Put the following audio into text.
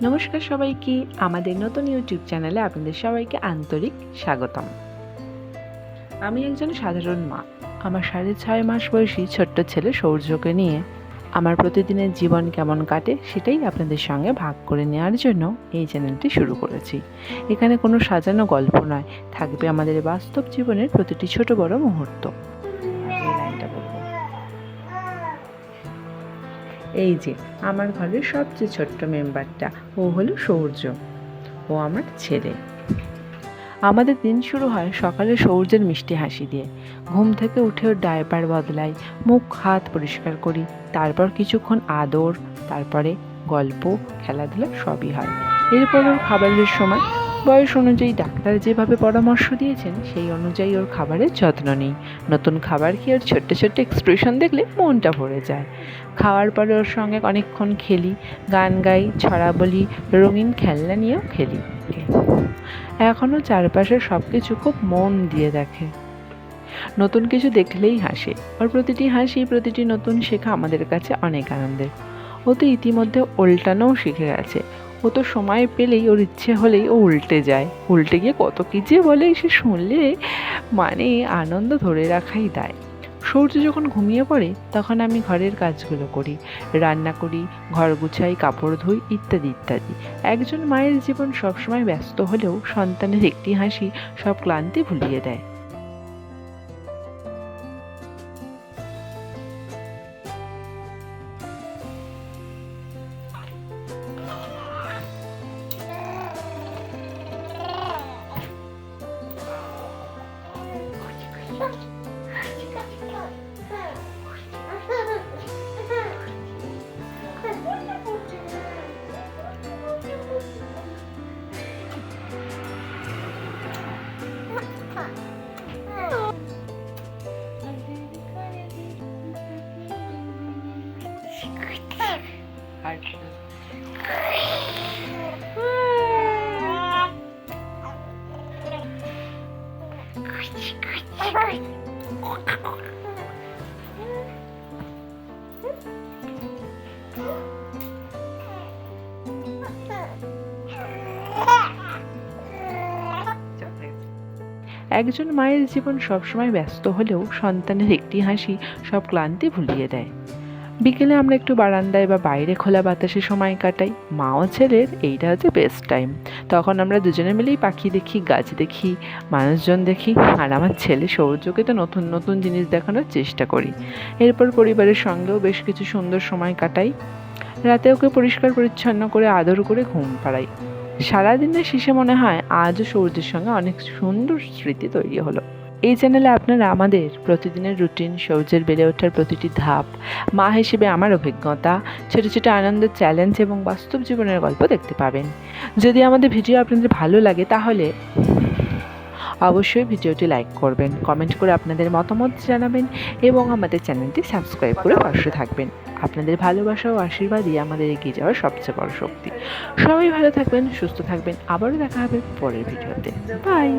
নমস্কার সবাইকে, আমাদের নতুন ইউটিউব চ্যানেলে আপনাদের সবাইকে আন্তরিক স্বাগতম। আমি একজন সাধারণ মা। আমার 6.5 মাস বয়সী ছোট্ট ছেলে সৌর্যকে নিয়ে আমার প্রতিদিনের জীবন কেমন কাটে সেটাই আপনাদের সঙ্গে ভাগ করে নেওয়ার জন্য এই চ্যানেলটি শুরু করেছি। এখানে কোনো সাজানো গল্প নয়, থাকবে আমাদের বাস্তব জীবনের প্রতিটি ছোট বড় মুহূর্ত। এই যে আমার ঘরের সবচেয়ে ছোট্ট মেম্বারটা, ও হলো সৌর্য। ও আমার ছেলে। আমাদের দিন শুরু হয় সকালে সৌর্যের মিষ্টি হাসি দিয়ে। ঘুম থেকে উঠে ওর ডায়পার বদলাই, মুখ হাত পরিষ্কার করি, তারপর কিছুক্ষণ আদর, তারপরে গল্প, খেলাধুলা সবই হয়। এরপর ওর খাবারের সময় বয়স অনুযায়ী ডাক্তার যেভাবে পরামর্শ দিয়েছেন সেই অনুযায়ী ওর খাবারের যত্ন নিই। নতুন খাবার খেয়ে ওর ছোট্ট ছোট্ট এক্সপ্রেশন দেখলে মনটা ভরে যায়। খাওয়ার পরে ওর সঙ্গে অনেকক্ষণ খেলি, গান গাই, ছড়া বলি, রঙিন খেলনা নিয়েও খেলি। এখনও চারপাশের সব কিছু খুব মন দিয়ে দেখে। নতুন কিছু দেখলেই হাসে। ওর প্রতিটি হাসি, প্রতিটি নতুন শেখা আমাদের কাছে অনেক আনন্দের। ও তো ইতিমধ্যে উল্টানোও শিখে গেছে। ও তো সময় পেলেই, ওর ইচ্ছে হলেই ও উল্টে যায়। উল্টে গিয়ে কত কি যে বলে, সে শুনলে মানে আনন্দ ধরে রাখাই দায়। সূর্য যখন ঘুমিয়ে পড়ে তখন আমি ঘরের কাজগুলো করি, রান্না করি, ঘর গুছাই, কাপড় ধুই, ইত্যাদি ইত্যাদি। একজন মায়ের জীবন সবসময় ব্যস্ত হলেও সন্তানের একটি হাসি সব ক্লান্তি ভুলিয়ে দেয়। একজন মায়ের জীবন সবসময় ব্যস্ত হলেও সন্তানের একটি হাসি সব ক্লান্তি ভুলিয়ে দেয়। বিকেলে আমরা একটু বারান্দায় বা বাইরে খোলা বাতাসে সময় কাটাই। মা ও ছেলের এইটা হচ্ছে বেস্ট টাইম। তখন আমরা দুজনে মিলেই পাখি দেখি, গাছ দেখি, মানুষজন দেখি, আর আমার ছেলে সৌর্যকে তো নতুন নতুন জিনিস দেখানোর চেষ্টা করি। এরপর পরিবারের সঙ্গেও বেশ কিছু সুন্দর সময় কাটাই। রাতে ওকে পরিষ্কার পরিচ্ছন্ন করে আদর করে ঘুম পাড়াই। সারাদিনের শেষে মনে হয় আজও সৌর্যের সঙ্গে অনেক সুন্দর স্মৃতি তৈরি হলো। এই চ্যানেলে আপনারা আমাদের প্রতিদিনের রুটিন, সৌর্যের বেড়ে ওঠার প্রতিটি ধাপ, মা হিসেবে আমার অভিজ্ঞতা, ছোটো ছোটো আনন্দের চ্যালেঞ্জ এবং বাস্তব জীবনের গল্প দেখতে পাবেন। যদি আমাদের ভিডিও আপনাদের ভালো লাগে তাহলে অবশ্যই ভিডিওটি লাইক করবেন, কমেন্ট করে আপনাদের মতামত জানাবেন এবং আমাদের চ্যানেলটি সাবস্ক্রাইব করে পাশে থাকবেন। আপনাদের ভালোবাসা ও আশীর্বাদই আমাদের এগিয়ে যাওয়ার সবচেয়ে বড় শক্তি। সবাই ভালো থাকবেন, সুস্থ থাকবেন। আবারও দেখা হবে পরের ভিডিওতে। বাই।